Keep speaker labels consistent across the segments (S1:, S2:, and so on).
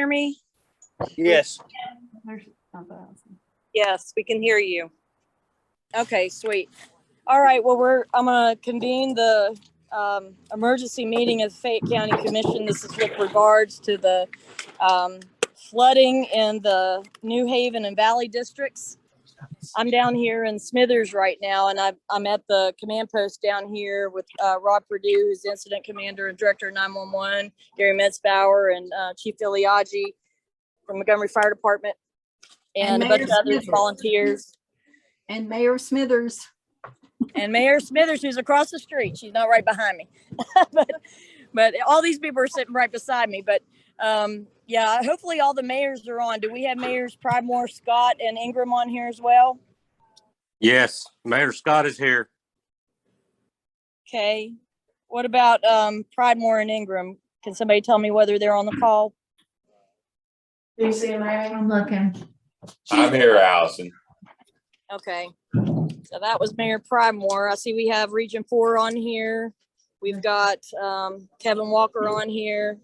S1: hear me?
S2: Yes.
S1: Yes, we can hear you. Okay, sweet. All right, well, I'm going to convene the emergency meeting of the Fayette County Commission. This is with regards to the flooding in the New Haven and Valley districts. I'm down here in Smithers right now, and I'm at the command post down here with Rob Perdue, who's incident commander and director of 911, Gary Metzbauer, and Chief Iliagi from Montgomery Fire Department, and a bunch of other volunteers.
S3: And Mayor Smithers.
S1: And Mayor Smithers, who's across the street. She's not right behind me. but all these people are sitting right beside me. But yeah, hopefully all the mayors are on. Do we have Mayors Pridemore, Scott, and Ingram on here as well?
S2: Yes, Mayor Scott is here.
S1: Okay. What about Pridemore and Ingram? Can somebody tell me whether they're on the call?
S3: Do you see him, Mary? I'm looking.
S4: I'm here, Allison.
S1: Okay. So that was Mayor Pridemore. I see we have Region 4 on here. We've got Kevin Walker on here.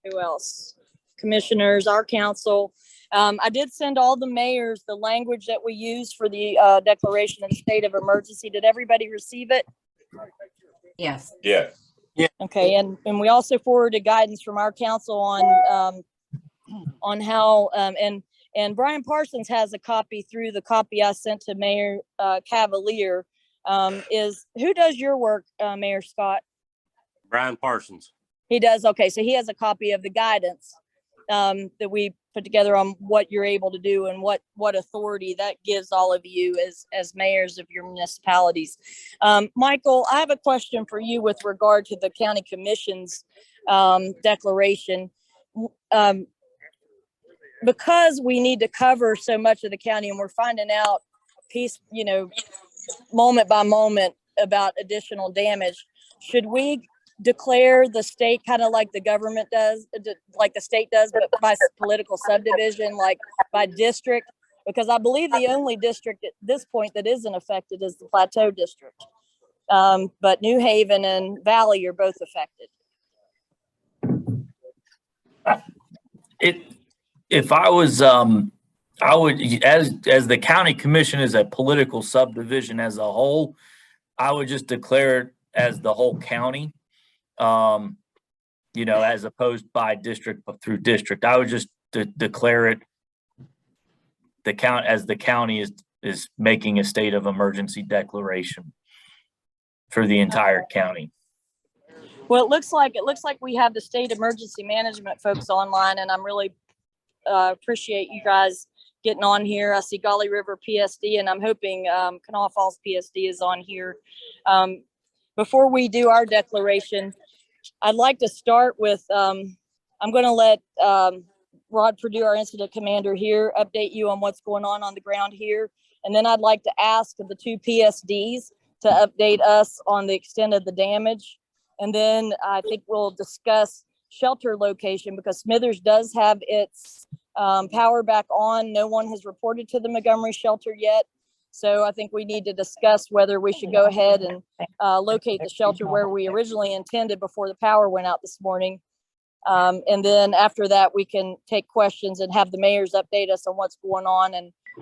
S1: Who else? Commissioners, our council. I did send all the mayors the language that we use for the declaration of the state of emergency. Did everybody receive it?
S3: Yes.
S4: Yes.
S1: Okay, and we also forwarded guidance from our council on how and Brian Parsons has a copy through the copy I sent to Mayor Cavalier. Who does your work, Mayor Scott?
S2: Brian Parsons.
S1: He does. Okay, so he has a copy of the guidance that we put together on what you're able to do and what authority that gives all of you as mayors of your municipalities. Michael, I have a question for you with regard to the county commission's declaration. Because we need to cover so much of the county and we're finding out moment by moment about additional damage, should we declare the state kind of like the government does, like the state does, but by political subdivision, like by district? Because I believe the only district at this point that isn't affected is the Plateau district. But New Haven and Valley are both affected.
S5: If I was, I would, as the county commission is a political subdivision as a whole, I would just declare it as the whole county, as opposed by district through district. I would just declare it the county is making a state of emergency declaration for the entire county.
S1: Well, it looks like we have the state emergency management folks online, and I'm really appreciate you guys getting on here. I see Golly River PSD, and I'm hoping Kanawha Falls PSD is on here. Before we do our declaration, I'd like to start with, I'm going to let Rod Perdue, our incident commander here, update you on what's going on the ground here. And then I'd like to ask the two PSDs to update us on the extent of the damage. And then I think we'll discuss shelter location, because Smithers does have its power back on. No one has reported to the Montgomery shelter yet. So I think we need to discuss whether we should go ahead and locate the shelter where we originally intended before the power went out this morning. And then after that, we can take questions and have the mayors update us on what's going on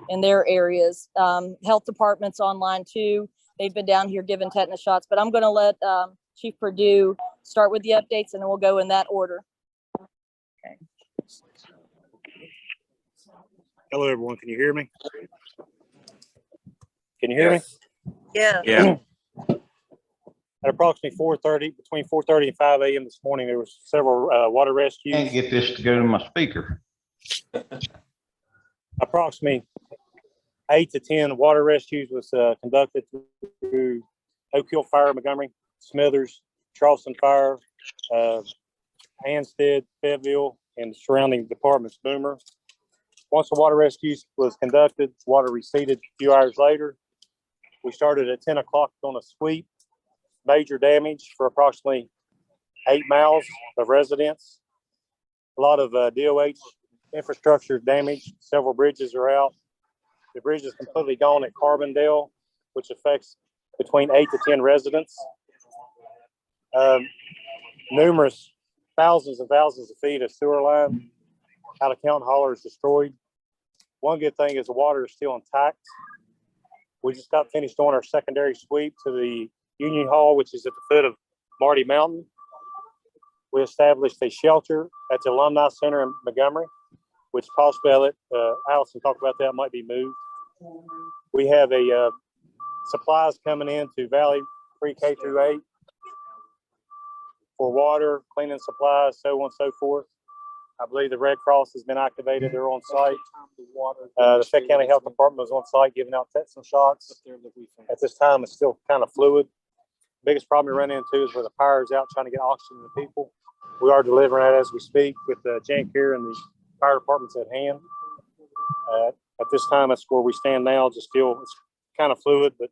S1: in their areas. Health department's online too. They've been down here giving tetanus shots, but I'm going to let Chief Perdue start with the updates, and then we'll go in that order. Okay.
S6: Hello, everyone. Can you hear me? Can you hear me?
S1: Yeah.
S2: Yeah.
S6: At approximately between 4:30 and 5 a.m. this morning, there was several water rescues.
S7: Can't get this to go to my speaker.
S6: Approximately 8 to 10 water rescues was conducted through Oak Hill Fire, Montgomery, Smithers, Charleston Fire, Anstead, Fayetteville, and surrounding departments, Boomer. Once the water rescues was conducted, water receded a few hours later. We started at 10 o'clock on a sweep. Major damage for approximately 8 miles of residents. A lot of DOH infrastructure damage. Several bridges are out. The bridge is completely gone at Carbondale, which affects between 8 to 10 residents. Numerous thousands and thousands of feet of sewer line out of County Holler is destroyed. One good thing is the water is still intact. We just got finished doing our secondary sweep to the Union Hall, which is at the foot of Marty Mountain. We established a shelter at the Alumni Center in Montgomery, which possibly, Allison talked about that, might be moved. We have supplies coming in to Valley Pre-K through 8 for water, cleaning supplies, so on and so forth. I believe the Red Cross has been activated. They're on site. The Fayette County Health Department was on site giving out tetanus shots. At this time, it's still kind of fluid. Biggest problem we run into is where the power is out trying to get oxygen to people. We are delivering that as we speak with the Jan Care and the fire departments at hand. At this time, that's where we stand now. Just feel it's kind of fluid, but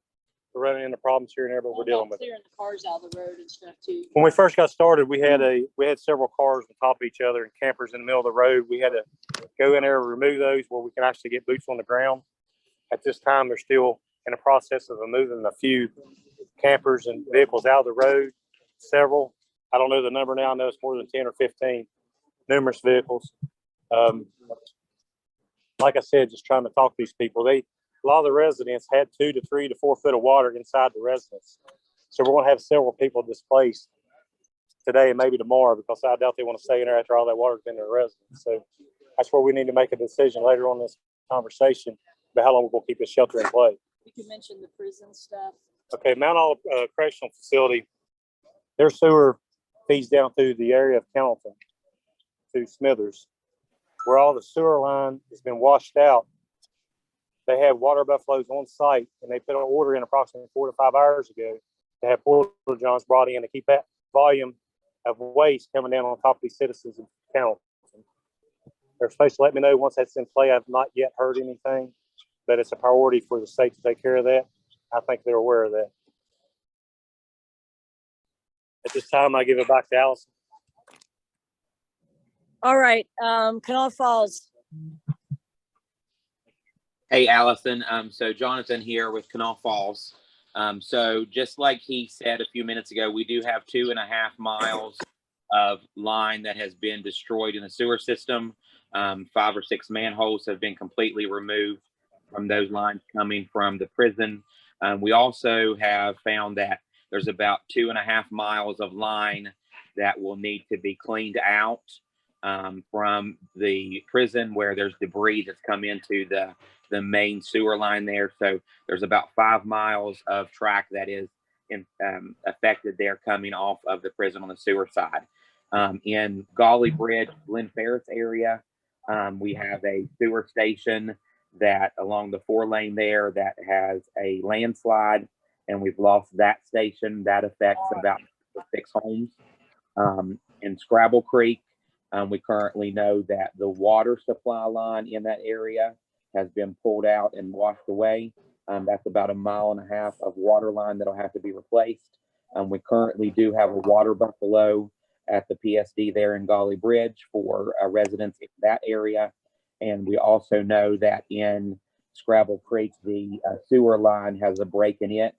S6: we're running into problems here and there, but we're dealing with it.
S1: Clearing the cars out of the road and stuff too.
S6: When we first got started, we had several cars on top of each other and campers in the middle of the road. We had to go in there and remove those where we can actually get boots on the ground. At this time, they're still in the process of removing a few campers and vehicles out of the road. Several, I don't know the number now. I know it's more than 10 or 15, numerous vehicles. Like I said, just trying to talk to these people. A lot of the residents had 2 to 3 to 4 foot of water inside the residence. So we're going to have several people displaced today and maybe tomorrow because I doubt they want to stay in there after all that water's been in their residence. So that's where we need to make a decision later on in this conversation about how long we're going to keep this shelter in place.
S1: You can mention the prison stuff.
S6: Okay, Mount Olive Correctional Facility, their sewer feeds down through the area of Hamilton to Smithers, where all the sewer line has been washed out. They have water buffaloes on site, and they put an order in approximately 4 to 5 hours ago to have porta johns brought in to keep that volume of waste coming down on top of these citizens of Hamilton. They're supposed to let me know once that's in play. I've not yet heard anything, but it's a priority for the state to take care of that. I think they're aware of that. At this time, I give it back to Allison.
S1: All right, Canal Falls.
S8: Hey, Allison. So Jonathan here with Canal Falls. So just like he said a few minutes ago, we do have 2.5 miles of line that has been destroyed in the sewer system. 5 or 6 manholes have been completely removed from those lines coming from the prison. We also have found that there's about 2.5 miles of line that will need to be cleaned out from the prison where there's debris that's come into the main sewer line there. So there's about 5 miles of track that is affected there coming off of the prison on the sewer side. In Golly Bridge, Glen Ferris area, we have a sewer station that along the 4-lane there that has a landslide, and we've lost that station. That affects about 6 homes. In Scrabble Creek, we currently know that the water supply line in that area has been pulled out and washed away. That's about 1.5 miles of water line that'll have to be replaced. We currently do have a water buffalo at the PSD there in Golly Bridge for residents in that area. And we also know that in Scrabble Creek, the sewer line has a break in it,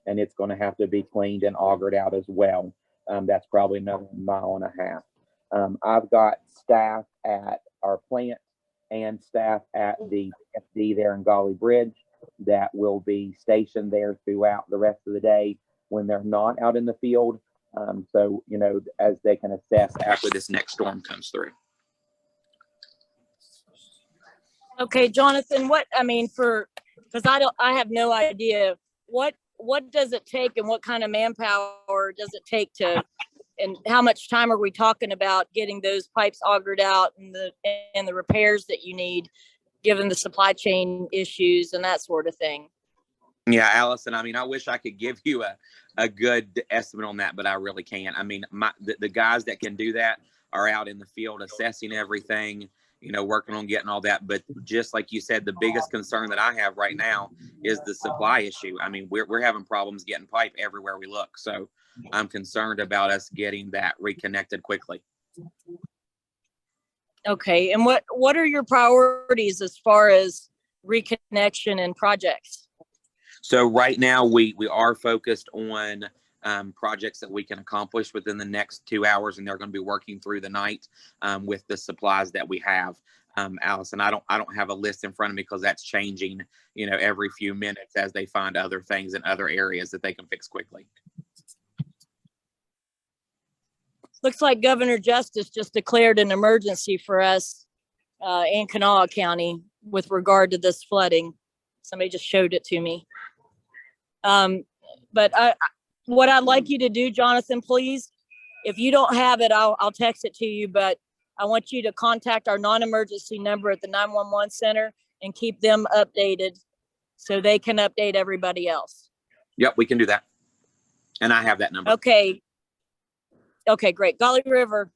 S8: and it's going to have to be cleaned and augered out as well. That's probably another 1.5 miles. I've got staff at our plant and staff at the PSD there in Golly Bridge that will be stationed there throughout the rest of the day when they're not out in the field. So, you know, as they can assess after this next storm comes through.
S1: Okay, Jonathan, because I have no idea what does it take and what kind of manpower does it take and how much time are we talking about getting those pipes augered out and the repairs that you need, given the supply chain issues and that sort of thing?
S8: Yeah, Allison, I mean, I wish I could give you a good estimate on that, but I really can't. I mean, the guys that can do that are out in the field assessing everything, you know, working on getting all that. But just like you said, the biggest concern that I have right now is the supply issue. I mean, we're having problems getting pipe everywhere we look. So I'm concerned about us getting that reconnected quickly.
S1: Okay, and what are your priorities as far as reconnection and projects?
S8: So right now we are focused on projects that we can accomplish within the next 2 hours, and they're going to be working through the night with the supplies that we have. Allison, I don't have a list in front of me because that's changing, every few minutes as they find other things in other areas that they can fix quickly.
S1: Looks like Governor Justice just declared an emergency for us in Kanawha County with regard to this flooding. Somebody just showed it to me. But what I'd like you to do, Jonathan, please, if you don't have it, I'll text it to you, but I want you to contact our non-emergency number at the 911 center and keep them updated so they can update everybody else.
S8: Yep, we can do that. And I have that number.
S1: Okay. Okay, great. Golly River.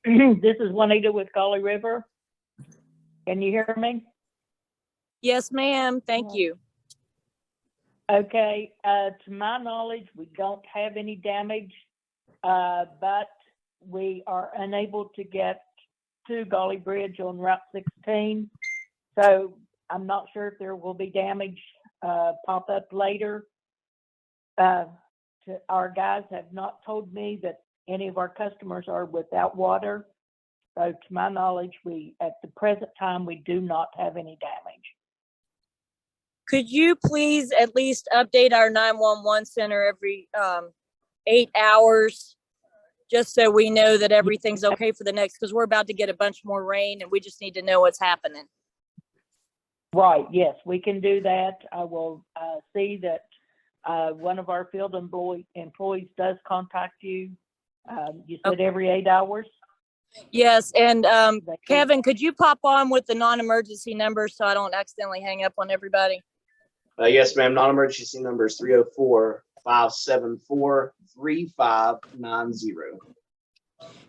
S9: This is Juanita with Golly River. Can you hear me?
S1: Yes, ma'am. Thank you.
S9: Okay, to my knowledge, we don't have any damage, but we are unable to get to Golly Bridge on Route 16. So I'm not sure if there will be damage pop up later. Our guys have not told me that any of our customers are without water. So to my knowledge, at the present time, we do not have any damage.
S1: Could you please at least update our 911 center every 8 hours, just so we know that everything's okay for the next, because we're about to get a bunch more rain and we just need to know what's happening.
S9: Right, yes, we can do that. I will see that one of our field employees does contact you. You said every 8 hours?
S1: Yes, and Kevin, could you pop on with the non-emergency number so I don't accidentally hang up on everybody?
S10: Yes, ma'am. Non-emergency number is 304-574-3590.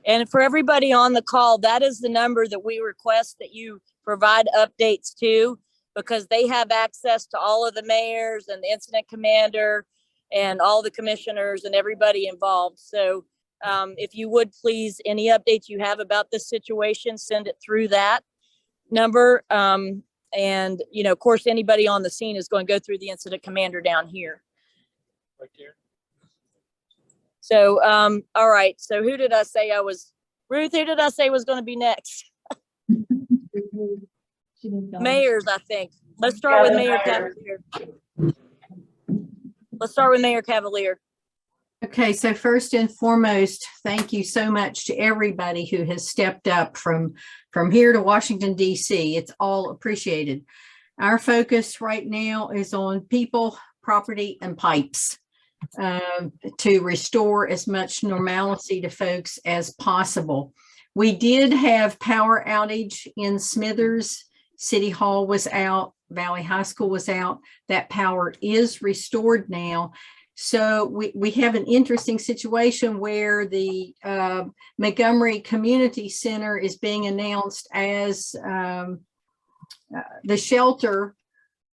S1: And for everybody on the call, that is the number that we request that you provide updates to, because they have access to all of the mayors and the incident commander and all the commissioners and everybody involved. So if you would please, any updates you have about this situation, send it through that number. And, of course, anybody on the scene is going to go through the incident commander down here.
S6: Right there.
S1: So, all right. So who did I say I was? Ruth, who did I say was going to be next? Mayors, I think. Let's start with Mayor Cavalier. Let's start with Mayor Cavalier.
S3: Okay, so first and foremost, thank you so much to everybody who has stepped up from here to Washington, D.C. It's all appreciated. Our focus right now is on people, property, and pipes to restore as much normalcy to folks as possible. We did have power outage in Smithers. City Hall was out. Valley High School was out. That power is restored now. So we have an interesting situation where the Montgomery Community Center is being announced as the shelter.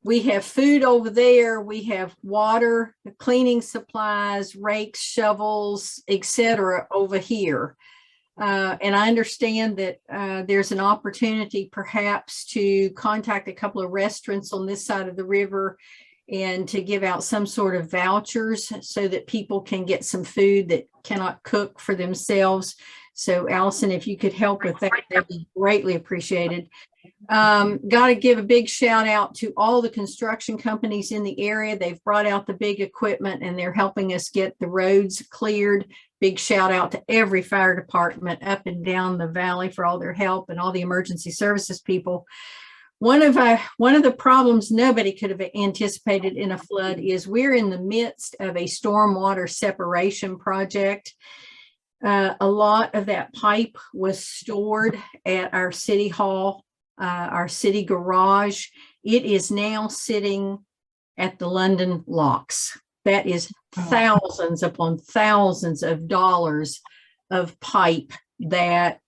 S3: We have food over there. We have water, cleaning supplies, rakes, shovels, etc. over here. And I understand that there's an opportunity perhaps to contact a couple of restaurants on this side of the river and to give out some sort of vouchers so that people can get some food that cannot cook for themselves. So Allison, if you could help with that, that'd be greatly appreciated. Got to give a big shout out to all the construction companies in the area. They've brought out the big equipment and they're helping us get the roads cleared. Big shout out to every fire department up and down the valley for all their help, and all the emergency services people. One of the problems nobody could have anticipated in a flood is we're in the midst of a stormwater separation project. A lot of that pipe was stored at our city hall, our city garage. It is now sitting at the London locks. That is thousands upon thousands of dollars of pipe that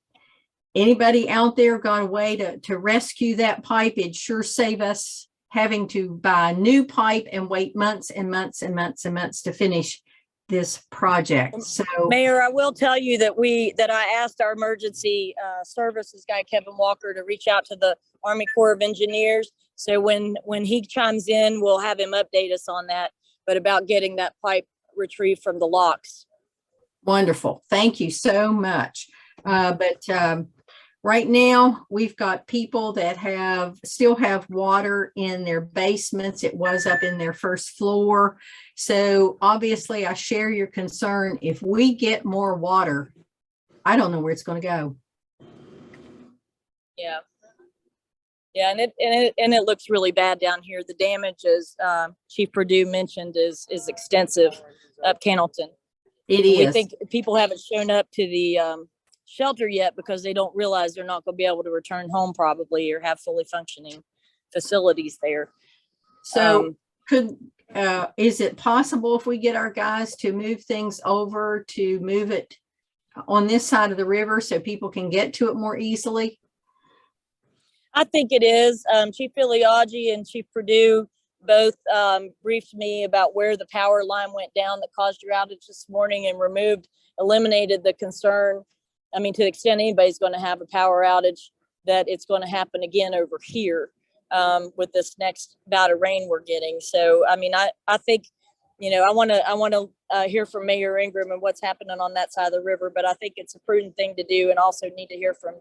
S3: anybody out there got a way to rescue that pipe. It'd sure save us having to buy new pipe and wait months and months and months and months to finish this project. So
S1: Mayor, I will tell you that I asked our emergency services guy, Kevin Walker, to reach out to the Army Corps of Engineers. So when he chimes in, we'll have him update us on that, but about getting that pipe retrieved from the locks.
S3: wonderful. Thank you so much. Right now, we've got people that still have water in their basements. It was up in their first floor. So obviously, I share your concern. If we get more water, I don't know where it's going to go.
S1: Yeah. Yeah, and it looks really bad down here. The damage, as Chief Perdue mentioned, is extensive up Cannleton.
S3: It
S1: We
S3: is.
S1: think people haven't shown up to the shelter yet because they don't realize they're not going to be able to return home probably or have fully functioning facilities there.
S3: So is it possible if we get our guys to move things over to move it on this side of the river so people can get to it more easily?
S1: I think it is. Chief Filiaggi and Chief Perdue both briefed me about where the power line went down that caused your outage this morning and eliminated the concern. I mean, to the extent anybody's going to have a power outage, that it's going to happen again over here with this next bout of rain we're getting. So, I mean, I think, I want to hear from Mayor Ingram and what's happening on that side of the river, but I think it's a prudent thing to do and also need to hear from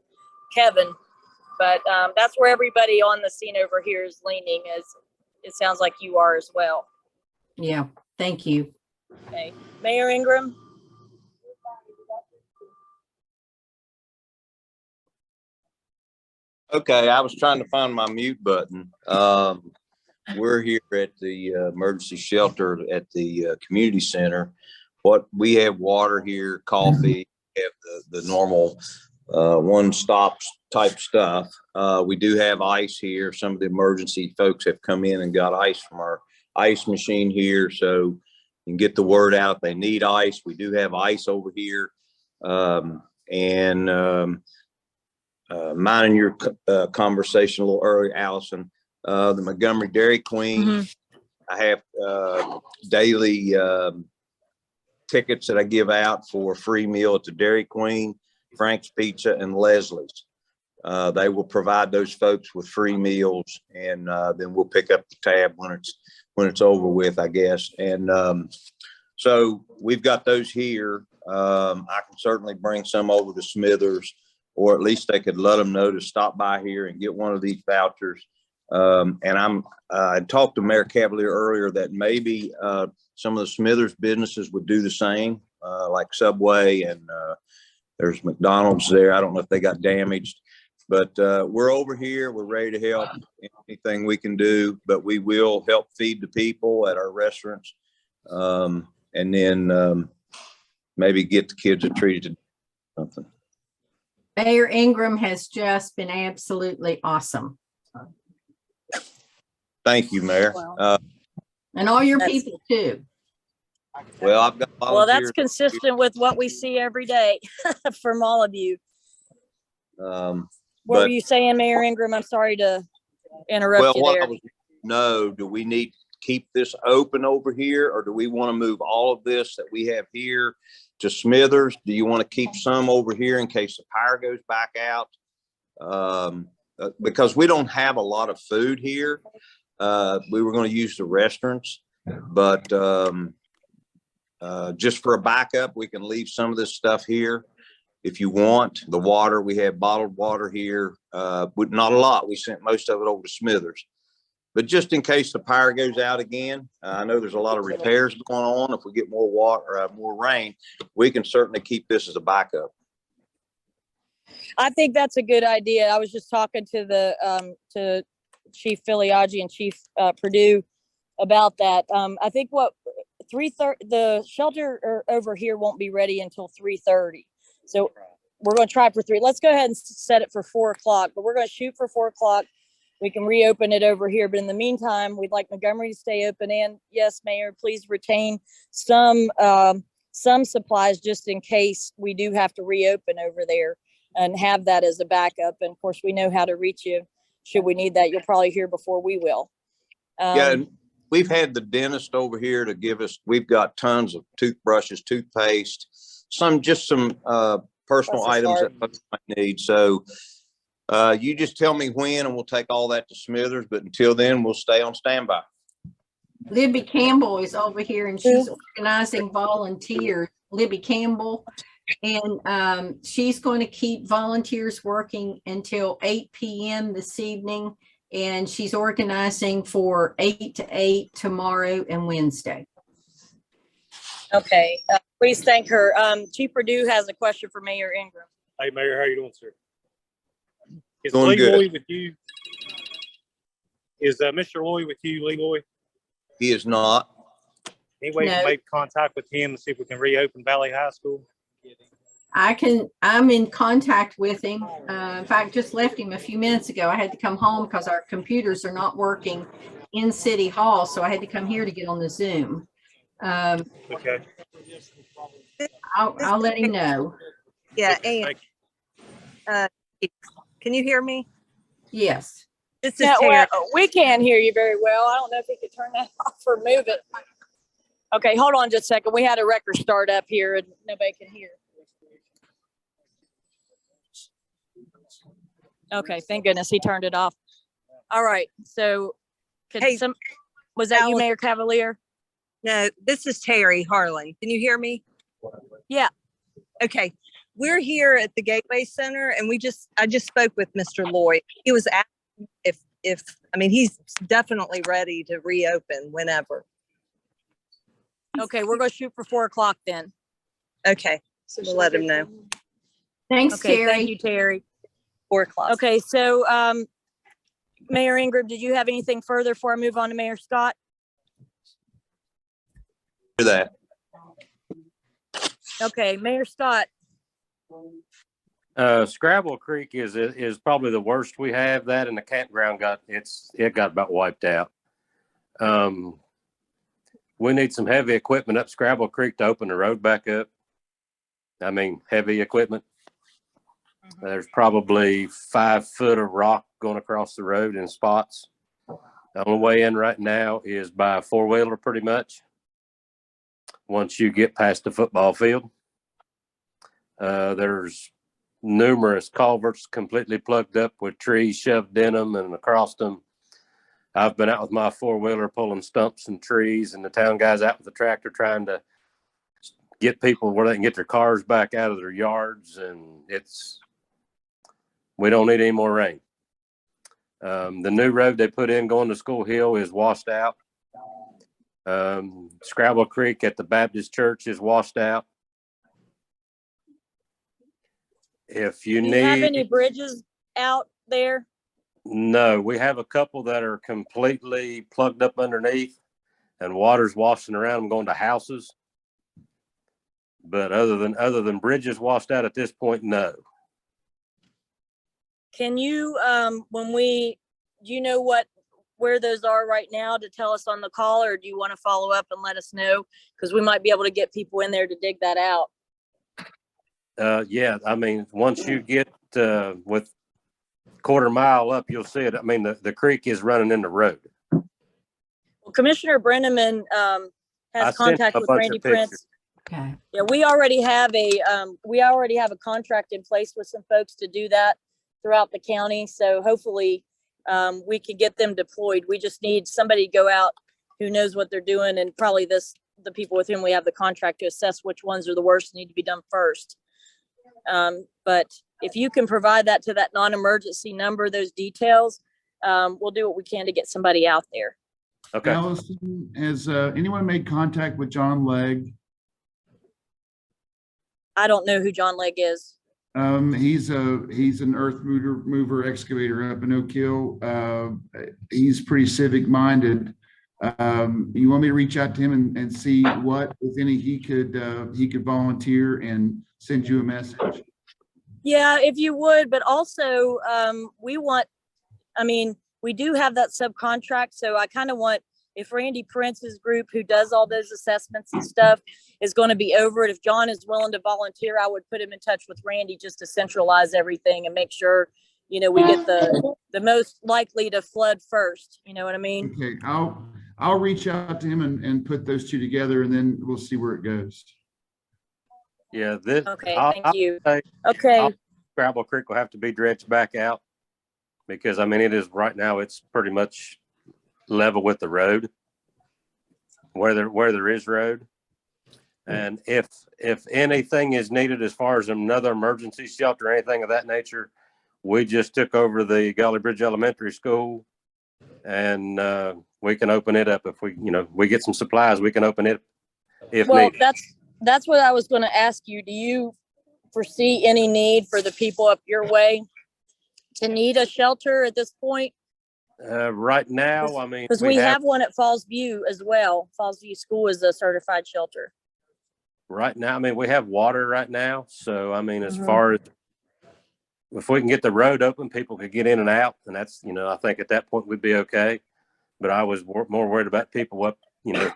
S1: Kevin. But that's where everybody on the scene over here is leaning, as it sounds like you are as well.
S3: Yeah, thank you.
S1: Okay. Mayor Ingram?
S11: Okay, I was trying to find my mute button. We're here at the emergency shelter at the community center. We have water here, coffee, we have the normal one-stop type stuff. We do have ice here. Some of the emergency folks have come in and got ice from our ice machine here, so you can get the word out. They need ice. We do have ice over here. Minding your conversation a little earlier, Allison, the Montgomery Dairy Queen.
S1: Mm-hmm.
S11: I have daily tickets that I give out for a free meal at the Dairy Queen, Frank's Pizza, and Leslie's. They will provide those folks with free meals, and then we'll pick up the tab when it's over with, I guess. And so we've got those here. I can certainly bring some over to Smithers, or at least they could let them know to stop by here and get one of these vouchers. And I talked to Mayor Cavalier earlier that maybe some of the Smithers businesses would do the same, like Subway, and there's McDonald's there. I don't know if they got damaged, but we're over here. We're ready to help anything we can do, but we will help feed the people at our restaurants. And then maybe get the kids a treat or something.
S3: Mayor Ingram has just been absolutely awesome.
S11: Thank you, Mayor.
S3: And all your people too.
S11: Well, I've got volunteers.
S1: Well, that's consistent with what we see every day from all of you. What were you saying, Mayor Ingram? I'm sorry to interrupt you there.
S11: Do we need to keep this open over here, or do we want to move all of this that we have here to Smithers? Do you want to keep some over here in case the power goes back out? Because we don't have a lot of food here. We were going to use the restaurants, but just for a backup, we can leave some of this stuff here. If you want the water, we have bottled water here. Not a lot. We sent most of it over to Smithers. But just in case the power goes out again, I know there's a lot of repairs going on. If we get more water, more rain, we can certainly keep this as a backup.
S1: I think that's a good idea. I was just talking to to Chief Filiaggi and Chief Perdue about that. I think the shelter over here won't be ready until 3:30. So we're going to try for 3. Let's go ahead and set it for 4 o'clock, but we're going to shoot for 4 o'clock. We can reopen it over here. But in the meantime, we'd like Montgomery to stay open. And yes, Mayor, please retain some supplies just in case we do have to reopen over there, and have that as a backup. And of course, we know how to reach you should we need that. You'll probably hear before we will.
S11: we've had the dentist over here to give us, we've got tons of toothbrushes, toothpaste, some personal
S1: That's a
S11: items
S1: start.
S11: that folks might need. So you just tell me when and we'll take all that to Smithers. But until then, we'll stay on standby.
S3: Libby Campbell is over here and she's organizing volunteers. Libby Campbell. And she's going to keep volunteers working until 8 p.m. this evening. And she's organizing for 8 to 8 tomorrow and Wednesday.
S1: Okay, please thank her. Chief Purdue has a question for Mayor Ingram.
S6: Hey, Mayor, how you doing, sir? Is
S11: Doing
S6: Lee
S11: good.
S6: Loy with you? Is Mr. Loy with you, Lee Loy?
S11: He is not.
S6: Any way to make contact with him and see if we can reopen Valley High School?
S3: I'm in contact with him. In fact, just left him a few minutes ago. I had to come home because our computers are not working in City Hall. So I had to come here to get on the Zoom.
S6: Okay.
S3: I'll let him know.
S12: Yeah,
S6: Okay,
S12: and can you hear me?
S3: Yes.
S12: This is
S1: Yeah,
S12: Terry.
S1: well, we can hear you very well. I don't know if we could turn that off or move it. Okay, hold on just a second. We had a record start up here and nobody can hear. Okay, thank goodness he turned it off. All right, so
S12: Hey,
S1: was that you,
S12: Alice.
S1: Mayor Cavalier?
S12: No, this is Terry Harling. Can you hear me?
S1: Yeah.
S12: Okay. We're here at the Gateway Center and I just spoke with Mr. Lloyd. He was asking he's definitely ready to reopen whenever.
S1: Okay, we're going to shoot for 4 o'clock then.
S12: Okay. So we'll let him know.
S3: Thanks,
S1: Okay,
S3: Terry.
S1: thank you, Terry.
S12: 4 o'clock.
S1: Okay, so Mayor Ingram, did you have anything further before I move on to Mayor Scott?
S11: Do that.
S1: Okay, Mayor Scott.
S2: Scrabble Creek is probably the worst we have. That and the campground got about wiped out. We need some heavy equipment up Scrabble Creek to open the road back up. I mean, heavy equipment. There's probably 5 foot of rock going across the road in spots. The only way in right now is by a 4-wheeler pretty much. Once you get past the football field, there's numerous culverts completely plugged up with trees shoved in them and across them. I've been out with my 4-wheeler pulling stumps and trees, and the town guys out with the tractor trying to get people where they can get their cars back out of their yards. And we don't need any more rain. The new road they put in going to School Hill is washed out. Scrabble Creek at the Baptist Church is washed out. If you
S1: Do you have
S2: need
S1: any bridges out there?
S2: No, we have a couple that are completely plugged up underneath and water's washing around them going to houses. But other than bridges washed out at this point, no.
S1: Can you, do you know where those are right now to tell us on the call, or do you want to follow up and let us know? Because we might be able to get people in there to dig that out.
S2: Yeah, I mean, once you get with quarter mile up, you'll see it. I mean, the creek is running in the road.
S1: Well, Commissioner Brenneman has contact with Randy Prince.
S3: Okay.
S1: Yeah, we already have a contract in place with some folks to do that throughout the county. So hopefully we can get them deployed. We just need somebody to go out who knows what they're doing, and probably the people with whom we have the contract to assess which ones are the worst and need to be done first. But if you can provide that to that non-emergency number, those details, we'll do what we can to get somebody out there.
S2: Okay.
S13: Allison, has anyone made contact with John Legg?
S1: I don't know who John Legg is.
S13: He's an earth mover excavator up in Oak Hill. He's pretty civic minded. You want me to reach out to him and see what, if any, he could volunteer and send you a message?
S1: Yeah, if you would, but also we do have that subcontract. So I kind of want, if Randy Prince's group, who does all those assessments and stuff, is going to be over it, if John is willing to volunteer, I would put him in touch with Randy just to centralize everything and make sure, we get the most likely to flood first. You know what I mean?
S13: Okay, I'll reach out to him and put those two together, and then we'll see where it goes.
S2: Yeah, this.
S1: Okay,
S2: I'll
S1: thank you.
S2: say
S1: Okay,
S2: Scrabble Creek will have to be dredged back out because I mean it is right now. It's pretty much level with the road where there is road. And if anything is needed as far as another emergency shelter or anything of that nature, we just took over the Golly Bridge Elementary School, and we can open it up if we get some supplies. We can open it if
S1: well,
S2: needed.
S1: that's what I was going to ask you. Do you foresee any need for the people up your way to need a shelter at this point?
S2: Right now, I mean,
S1: Because we have one at Falls View as well. Falls View School is a certified shelter.
S2: Right now, I mean, we have water right now. So, I mean, as
S1: Mhm.
S2: far as if we can get the road open, people could get in and out. And that's, I think at that point we'd be okay. But I was more worried about people up,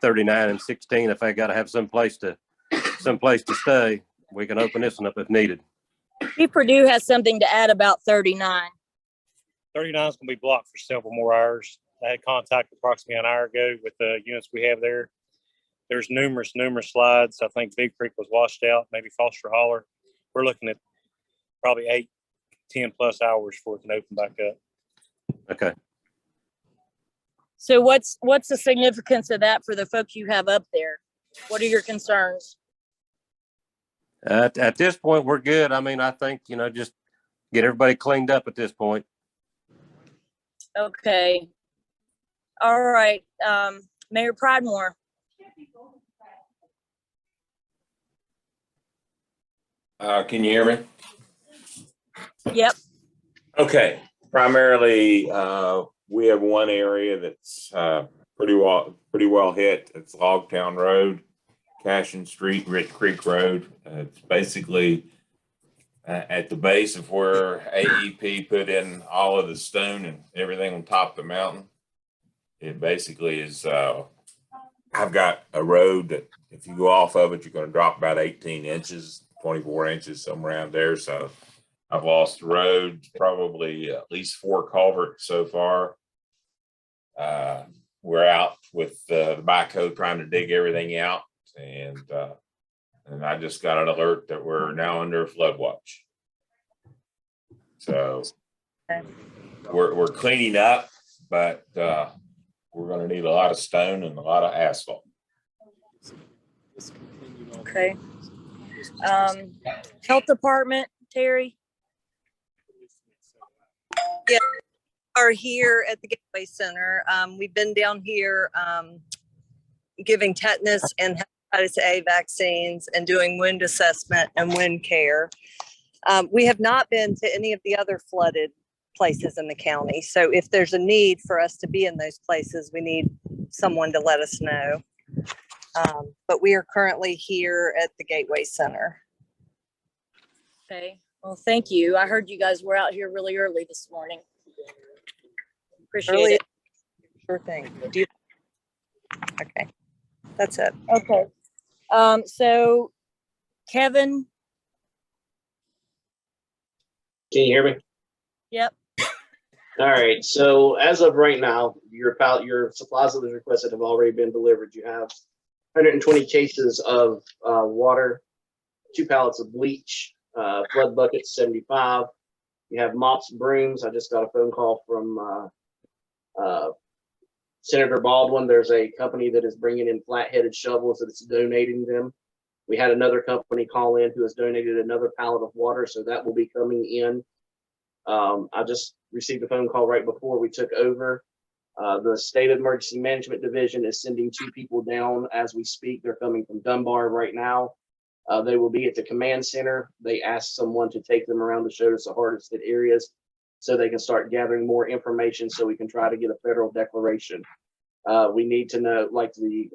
S2: 39 and 16. If they got to have some place to stay, we can open this one up if needed.
S1: Chief Purdue has something to add about 39.
S6: 39 is going to be blocked for several more hours. I had contact approximately an hour ago with the units we have there. There's numerous slides. I think Big Creek was washed out, maybe Foster Holler. We're looking at probably 8-10 plus hours before it can open back up.
S2: Okay.
S1: So what's the significance of that for the folks you have up there? What are your concerns?
S2: At this point, we're good. I mean, I think, just get everybody cleaned up at this point.
S1: Okay. All right. Mayor Pridemore.
S4: Can you hear me?
S1: Yep.
S4: Okay. Primarily, we have one area that's pretty well hit. It's Logtown Road, Cashin Street, Rich Creek Road. It's basically at the base of where AEP put in all of the stone and everything on top of the mountain. It basically is, I've got a road that if you go off of it, you're going to drop about 18 inches, 24 inches, somewhere around there. So I've lost the road, probably at least 4 culverts so far. We're out with the backhoe trying to dig everything out. And I just got an alert that we're now under flood watch. So we're cleaning up, but we're going to need a lot of stone and a lot of asphalt.
S1: Okay. Health Department, Terry.
S12: Yeah, are here at the Gateway Center. We've been down here giving tetanus and hepatitis A vaccines and doing wound assessment and wound care. We have not been to any of the other flooded places in the county. So if there's a need for us to be in those places, we need someone to let us know. But we are currently here at the Gateway Center.
S1: Okay. Well, thank you. I heard you guys were out here really early this morning. Appreciate it.
S12: Sure thing. Okay. That's it.
S1: Okay. So Kevin.
S10: Can you hear me?
S1: Yep.
S10: All right. So as of right now, your supplies that was requested have already been delivered. You have 120 cases of water, 2 pallets of bleach, flood buckets 75. You have mops, brooms. I just got a phone call from Senator Baldwin. There's a company that is bringing in flat-headed shovels that's donating them. We had another company call in who has donated another pallet of water, so that will be coming in. I just received a phone call right before we took over. The State Emergency Management Division is sending 2 people down as we speak. They're coming from Dunbar right now. They will be at the command center. They asked someone to take them around to show us the hardest hit areas so they can start gathering more information so we can try to get a federal declaration. We need to know, like the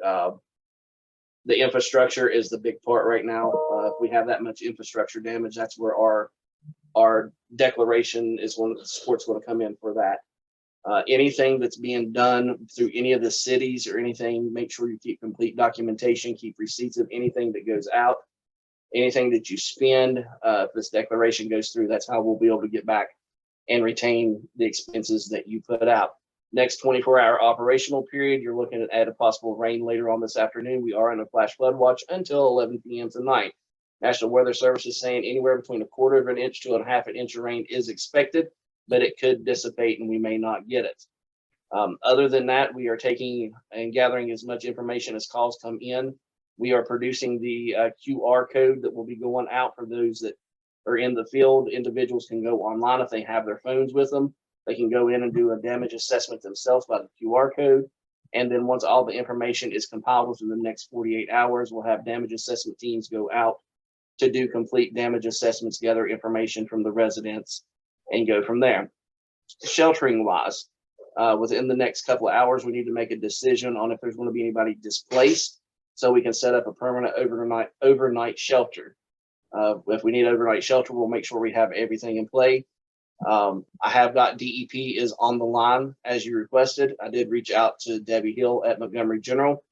S10: infrastructure is the big part right now. If we have that much infrastructure damage, that's where our declaration is one of the support's going to come in for that. Anything that's being done through any of the cities or anything, make sure you keep complete documentation, keep receipts of anything that goes out, anything that you spend. If this declaration goes through, that's how we'll be able to get back and retain the expenses that you put out. Next 24-hour operational period, you're looking at a possible rain later on this afternoon. We are in a flash flood watch until 11 p.m. tonight. National Weather Service is saying anywhere between 1/4 of an inch to 1/2 an inch of rain is expected, but it could dissipate and we may not get it. Other than that, we are taking and gathering as much information as calls come in. We are producing the QR code that will be going out for those that are in the field. Individuals can go online if they have their phones with them. They can go in and do a damage assessment themselves by the QR code. And then once all the information is compiled within the next 48 hours, we'll have damage assessment teams go out to do complete damage assessments, gather information from the residents, and go from there. Sheltering wise, within the next couple of hours, we need to make a decision on if there's going to be anybody displaced so we can set up a permanent overnight shelter. If we need overnight shelter, we'll make sure we have everything in play. I have got DEP is on the line as you requested. I did reach out to Debbie Hill at Montgomery General.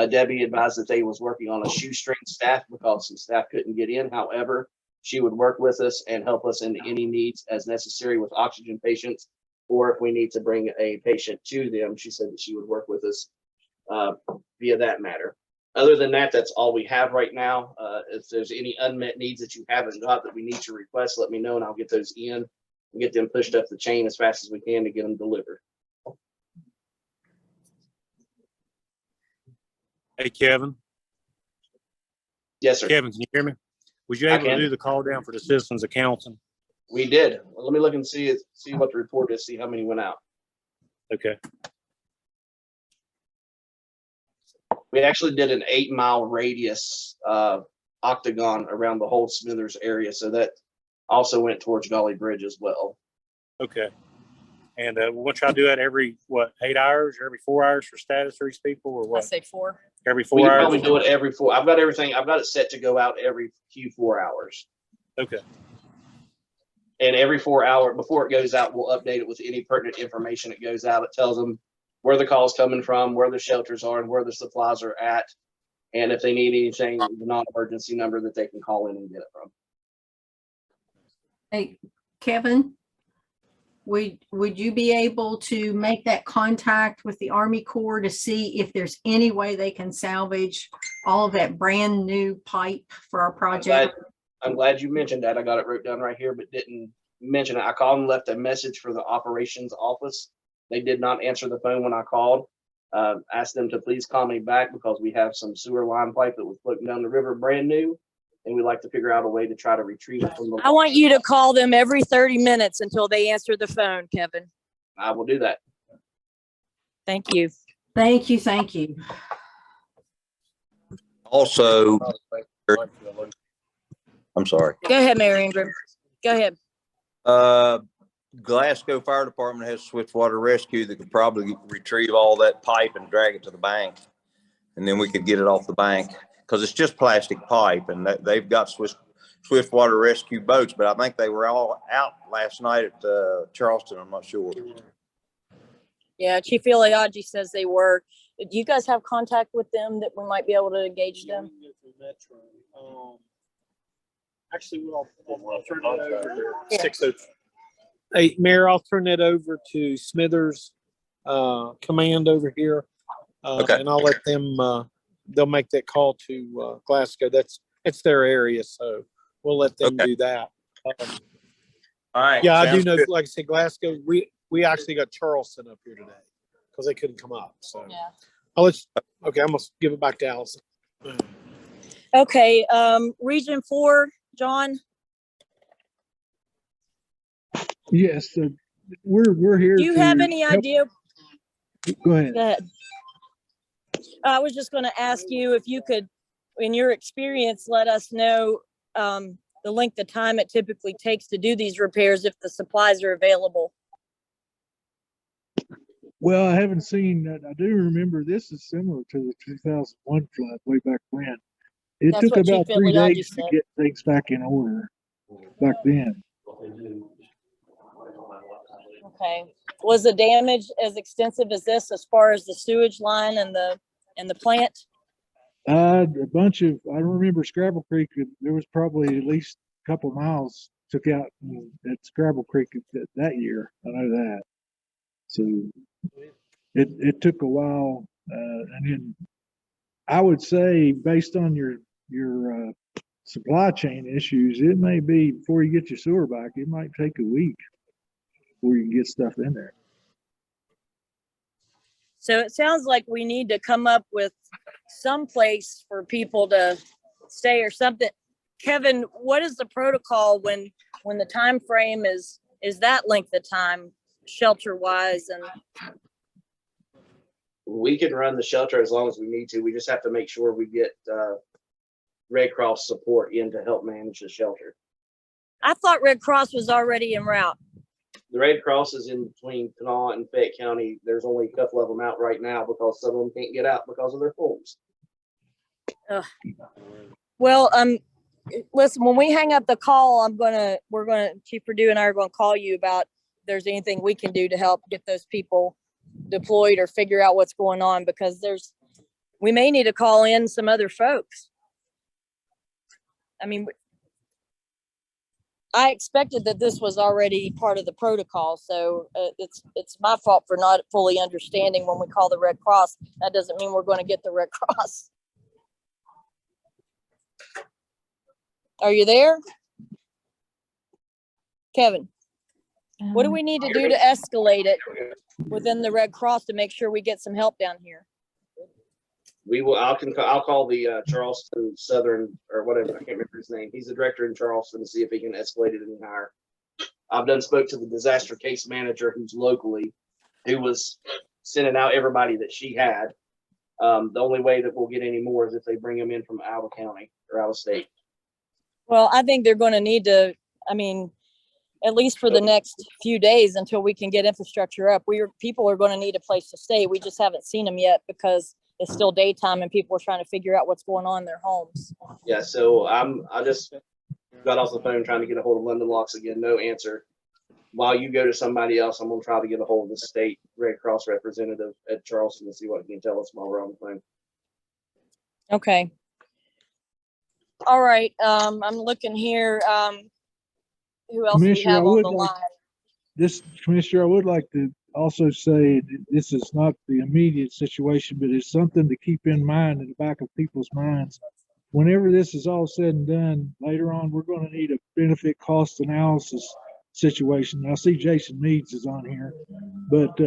S10: Debbie advised that they was working on a shoestring staff because some staff couldn't get in. However, she would work with us and help us in any needs as necessary with oxygen patients, or if we need to bring a patient to them, she said that she would work with us via that matter. Other than that, that's all we have right now. If there's any unmet needs that you haven't got that we need to request, let me know and I'll get those in and get them pushed up the chain as fast as we can to get them delivered.
S6: Hey, Kevin.
S10: Yes, sir.
S6: Kevin, can you hear me? Was you
S10: I
S6: able to
S10: can.
S6: do the call down for the citizens of Council?
S10: We did. Well, let me look and see what the report is, see how many went out.
S6: Okay.
S10: We actually did an 8-mile radius octagon around the whole Smithers area. So that also went towards Golly Bridge as well.
S6: Okay. And we'll try to do that every, 8 hours or every 4 hours for status for these people or
S1: I
S6: what?
S1: say 4.
S6: Every
S10: We
S6: 4
S10: can
S6: hours?
S10: probably do it every 4. I've got everything. I've got it set to go out every few 4 hours.
S6: Okay.
S10: And every 4 hour before it goes out, we'll update it with any pertinent information that goes out. It tells them where the call's coming from, where the shelters are, and where the supplies are at. And if they need anything, the non-emergency number that they can call in and get it from.
S3: Hey, Kevin, would you be able to make that contact with the Army Corps to see if there's any way they can salvage all of that brand new pipe for our project?
S10: I'm glad you mentioned that. I got it wrote down right here, but didn't mention it. I called and left a message for the operations office. They did not answer the phone when I called. Asked them to please call me back because we have some sewer line pipe that was floating down the river brand new. And we'd like to figure out a way to try to retrieve it from the.
S1: I want you to call them every 30 minutes until they answer the phone, Kevin.
S10: I will do that.
S1: Thank you.
S3: Thank you. Thank you.
S11: Also, I'm sorry.
S1: Go ahead, Mary Ingram. Go ahead.
S11: Glasgow Fire Department has swift water rescue that could probably retrieve all that pipe and drag it to the bank. And then we could get it off the bank because it's just plastic pipe and they've got swift water rescue boats, but I think they were all out last night at Charleston. I'm not sure.
S1: Yeah, Chief Iliadji says they were. Do you guys have contact with them that we might be able to engage them?
S6: Actually, I'll turn that over to 602. Hey, Mayor, I'll turn that over to Smithers Command over here.
S11: Okay.
S6: And I'll let them, they'll make that call to Glasgow. It's their area, so we'll let them do that.
S11: All right.
S6: Yeah, I do
S11: sounds
S6: know,
S11: good.
S6: like I said, Glasgow, we actually got Charleston up here today because they couldn't come up. So
S1: Yeah.
S6: Okay, I'm gonna give it back to Allison.
S1: Okay, Region 4, John.
S14: Yes, we're here.
S1: Do you have any idea?
S14: Go ahead.
S1: Go ahead. I was just going to ask you if you could, in your experience, let us know the length of time it typically takes to do these repairs if the supplies are available.
S14: Well, I haven't seen that. I do remember this is similar to the 2001 flood way back when. It
S1: That's
S14: took
S1: what
S14: about
S1: Chief
S14: 3
S1: Iliadji
S14: days to
S1: said.
S14: get things back in order back then.
S1: Okay. Was the damage as extensive as this, as far as the sewage line and the plant?
S14: A bunch of, I remember Scrabble Creek, there was probably at least a couple miles took out at Scrabble Creek that year. I know that. So it took a while, and then I would say based on your supply chain issues, it may be before you get your sewer back, it might take a week before you can get stuff in there.
S1: So it sounds like we need to come up with some place for people to stay or something. Kevin, what is the protocol when the time frame is that length of time shelter wise? And
S10: We can run the shelter as long as we need to. We just have to make sure we get Red Cross support in to help manage the shelter.
S1: I thought Red Cross was already en route.
S10: The Red Cross is in between Kanawha and Fayette County. There's only a couple of them out right now because some of them can't get out because of their forms.
S1: Well, listen, when we hang up the call, Chief Perdue and I are gonna call you about if there's anything we can do to help get those people deployed or figure out what's going on, because we may need to call in some other folks. I mean, I expected that this was already part of the protocol, so it's my fault for not fully understanding when we call the Red Cross. That doesn't mean we're going to get the Red Cross. Are you there? Kevin, what do we need to do to escalate it within the Red Cross to make sure we get some help down here?
S10: I'll call the Charleston Southern or whatever, I can't remember his name. He's the director in Charleston to see if he can escalate it any higher. I've spoke to the disaster case manager who's locally, who was sending out everybody that she had. The only way that we'll get any more is if they bring them in from out of county or out of state.
S1: Well, I think they're going to need to, I mean, at least for the next few days until we can get infrastructure up. People are going to need a place to stay. We just haven't seen them yet because it's still daytime and people are trying to figure out what's going on in their homes.
S10: Yeah, so I just got off the phone trying to get a hold of London Locks again. No answer. While you go to somebody else, I'm gonna try to get a hold of the state Red Cross representative at Charleston to see what he can tell us while we're on the phone.
S1: Okay. All right. I'm looking here. Who else do we have on the line?
S14: Commissioner, I would like to also say this is not the immediate situation, but it's something to keep in mind in the back of people's minds. Whenever this is all said and done, later on, we're going to need a benefit cost analysis situation. I see Jason Meads is on here, but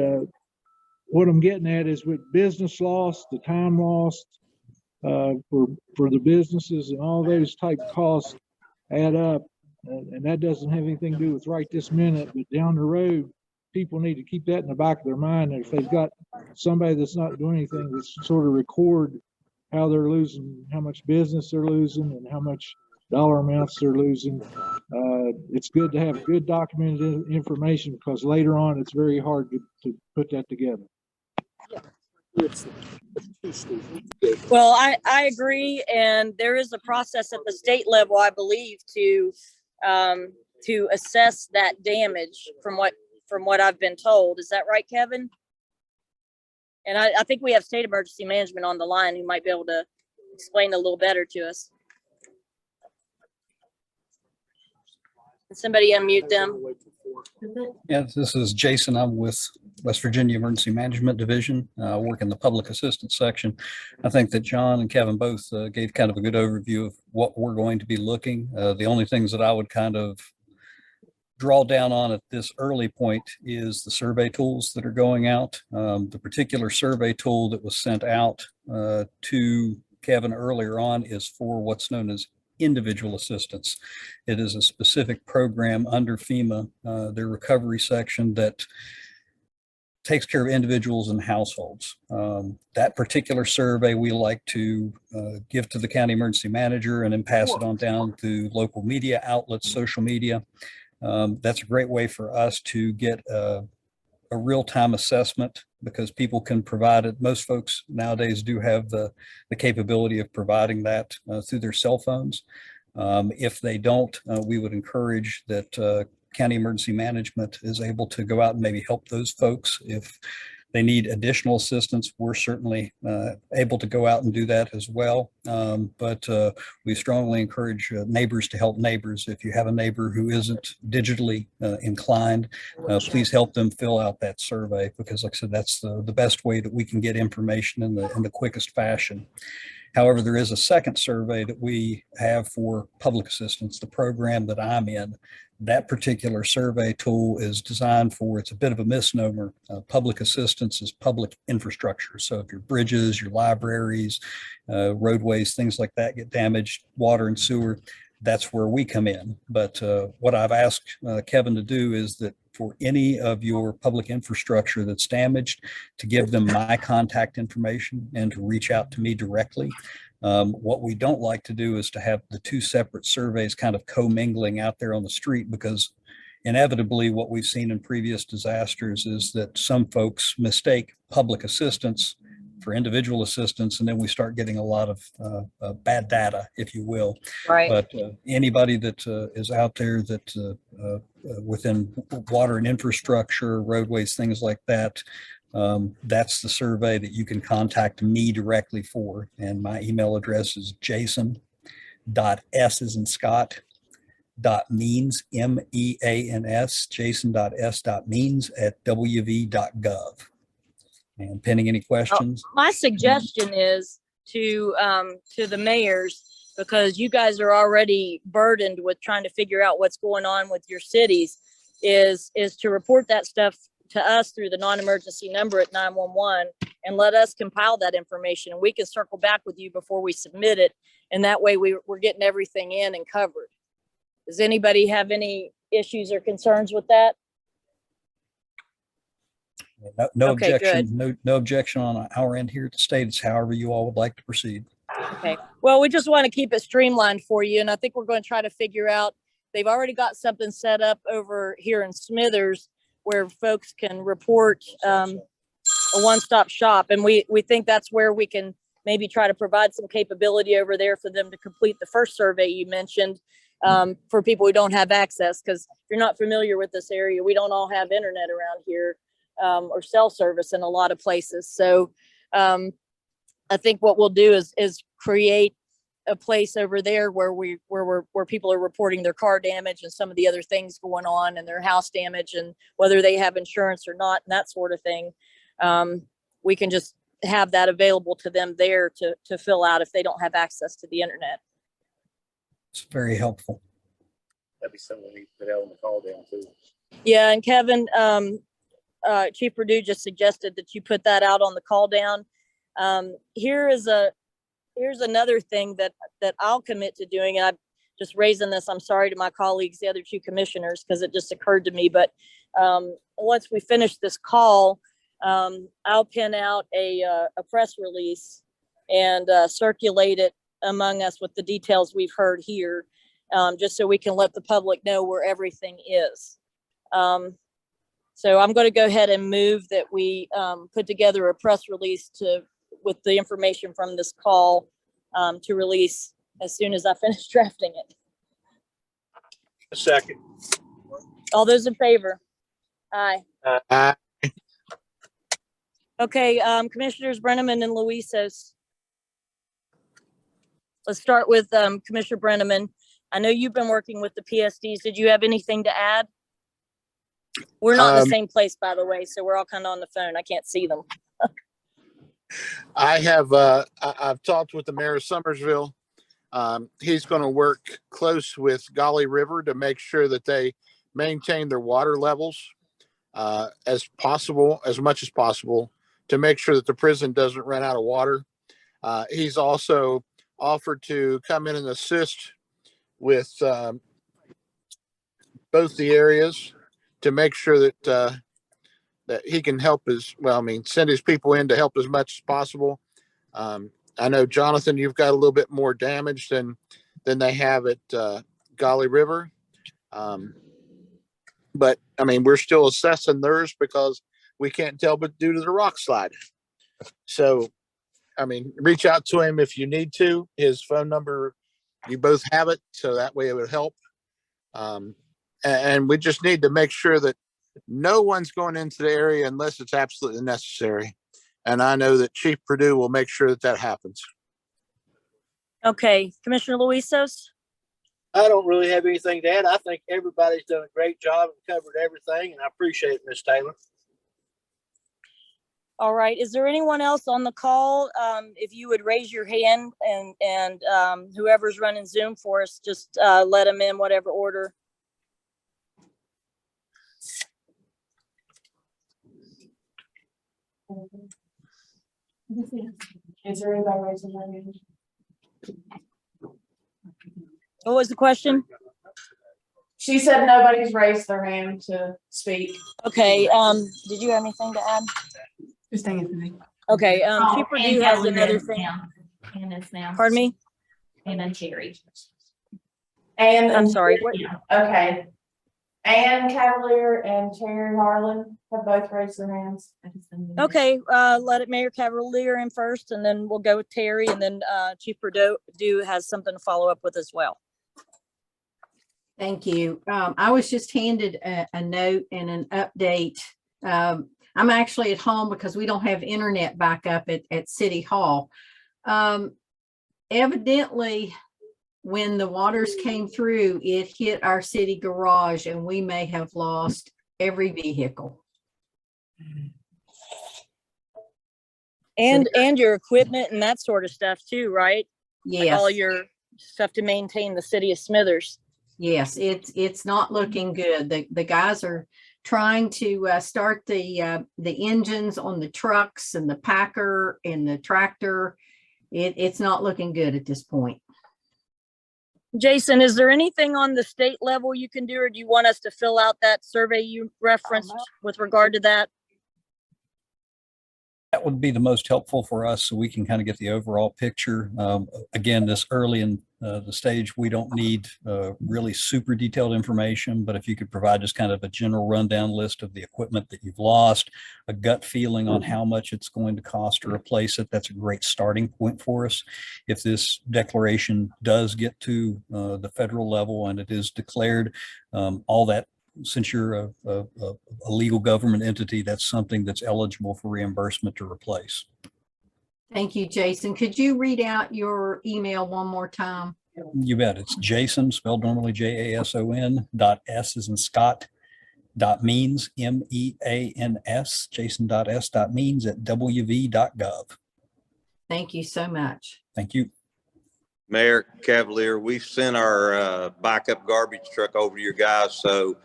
S14: what I'm getting at is with business loss, the time lost for the businesses and all those type costs add up. And that doesn't have anything to do with right this minute, but down the road, people need to keep that in the back of their mind. And if they've got somebody that's not doing anything, that's sort of record how they're losing, how much business they're losing, and how much dollar amounts they're losing. It's good to have good documented information because later on, it's very hard to put that together.
S1: Well, I agree. And there is a process at the state level, I believe, to assess that damage from what I've been told. Is that right, Kevin? And I think we have state emergency management on the line who might be able to explain a little better to us. Can somebody unmute them?
S15: Yeah, this is Jason. I'm with West Virginia Emergency Management Division. I work in the public assistance section. I think that John and Kevin both gave kind of a good overview of what we're going to be looking. The only things that I would kind of draw down on at this early point is the survey tools that are going out. The particular survey tool that was sent out to Kevin earlier on is for what's known as individual assistance. It is a specific program under FEMA, their recovery section, that takes care of individuals and households. That particular survey we like to give to the county emergency manager and then pass it on down to local media outlets, social media. That's a great way for us to get a real-time assessment because people can provide it. Most folks nowadays do have the capability of providing that through their cell phones. If they don't, we would encourage that county emergency management is able to go out and maybe help those folks if they need additional assistance, we're certainly able to go out and do that as well. But we strongly encourage neighbors to help neighbors. If you have a neighbor who isn't digitally inclined, please help them fill out that survey, because like I said, that's the best way that we can get information in the quickest fashion. However, there is a second survey that we have for public assistance, the program that I'm in. That particular survey tool is designed for, it's a bit of a misnomer. Public assistance is public infrastructure. So if your bridges, your libraries, roadways, things like that get damaged, water and sewer, that's where we come in. But what I've asked Kevin to do is that for any of your public infrastructure that's damaged, to give them my contact information and to reach out to me directly. What we don't like to do is to have the two separate surveys kind of commingling out there on the street, because inevitably what we've seen in previous disasters is that some folks mistake public assistance for individual assistance, and then we start getting a lot of bad data, if you will.
S1: Right.
S15: But anybody that is out there that within water and infrastructure, roadways, things like that, that's the survey that you can contact me directly for. And my email address is jason.s as in Scott, .means, MEANS, jason.s.means@wv.gov. And pending any questions.
S1: My suggestion is to the mayors, because you guys are already burdened with trying to figure out what's going on with your cities, is to report that stuff to us through the non-emergency number at 911, and let us compile that information, and we can circle back with you before we submit it. And that way we're getting everything in and covered. Does anybody have any issues or concerns with that?
S15: No
S1: Okay,
S15: objection. No objection on our end here at the state. It's however you all would like to proceed.
S1: Okay. Well, we just want to keep it streamlined for you. And I think we're going to try to figure out, they've already got something set up over here in Smithers where folks can report a one-stop shop. And we think that's where we can maybe try to provide some capability over there for them to complete the first survey you mentioned, for people who don't have access. Because if you're not familiar with this area, we don't all have internet around here. Or cell service in a lot of places. So I think what we'll do is create a place over there where people are reporting their car damage and some of the other things going on, and their house damage, and whether they have insurance or not, and that sort of thing. We can just have that available to them there to fill out if they don't have access to the internet.
S15: It's very helpful.
S5: That'd be something we put out on the call down too.
S1: Yeah, and Kevin, Chief Perdue just suggested that you put that out on the call down. Here's another thing that I'll commit to doing, and I'm just raising this. I'm sorry to my colleagues, the other two commissioners, because it just occurred to me. But once we finish this call, I'll pin out a press release and circulate it among us with the details we've heard here, just so we can let the public know where everything is. So I'm going to go ahead and move that we put together a press release with the information from this call to release as soon as I finish drafting it.
S16: A second.
S1: All those in favor? Aye.
S16: Aye.
S1: Okay, Commissioners Brenneman and Luisos. Let's start with Commissioner Brenneman. I know you've been working with the PSDs. Did you have anything to add? We're not in the same place, by the way, so we're all kind of on the phone. I can't see them.
S16: I have, I've talked with the mayor of Summersville. He's going to work close with Golly River to make sure that they maintain their water levels as much as possible, to make sure that the prison doesn't run out of water. He's also offered to come in and assist with both the areas to make sure that that he can help send his people in to help as much as possible. I know, Jonathan, you've got a little bit more damage than they have at Golly River. But I mean, we're still assessing theirs because we can't tell, but due to the rock slide. So, I mean, reach out to him if you need to. His phone number, you both have it, so that way it would help. And we just need to make sure that no one's going into the area unless it's absolutely necessary. And I know that Chief Purdue will make sure that that happens.
S1: Okay, Commissioner Luisos?
S17: I don't really have anything to add. I think everybody's done a great job and covered everything, and I appreciate it, Ms. Taylor.
S1: All right, is there anyone else on the call? If you would raise your hand and whoever's running Zoom for us, just let them in whatever order.
S18: Is there anybody raising their hand?
S1: What was the question?
S18: She said nobody's raised their hand to speak.
S1: Okay, did you have anything to add?
S18: Just Anthony.
S1: Okay, Chief Purdue has another thing.
S18: And it's now.
S1: Pardon me?
S18: And then Terry. And
S1: I'm sorry, what?
S18: Okay. Ann Cavalier and Terry Harlan have both raised their hands.
S1: Okay, let it Mayor Cavalier in first, and then we'll go with Terry, and then Chief Purdue has something to follow up with as well.
S3: Thank you. I was just handed a note and an update. I'm actually at home because we don't have internet backup at City Hall. Evidently, when the waters came through, it hit our city garage and we may have lost every vehicle.
S1: And your equipment and that sort of stuff too, right?
S3: Yes.
S1: Like all your stuff to maintain the city of Smithers.
S3: Yes, it's not looking good. The guys are trying to start the engines on the trucks and the packer and the tractor. It's not looking good at this point.
S1: Jason, is there anything on the state level you can do, or do you want us to fill out that survey you referenced with regard to that?
S15: That would be the most helpful for us so we can kind of get the overall picture. Again, this early in the stage, we don't need really super detailed information, but if you could provide just kind of a general rundown list of the equipment that you've lost, a gut feeling on how much it's going to cost to replace it, that's a great starting point for us. If this declaration does get to the federal level and it is declared, all that, since you're a legal government entity, that's something that's eligible for reimbursement to replace.
S3: Thank you, Jason. Could you read out your email one more time?
S15: You bet. It's Jason, spelled normally Jason, .s as in Scott, .means, MEANS, jason.s.means at wv.gov.
S3: Thank you so much.
S15: Thank you.
S11: Mayor Cavalier, we've sent our backup garbage truck over to your guys, so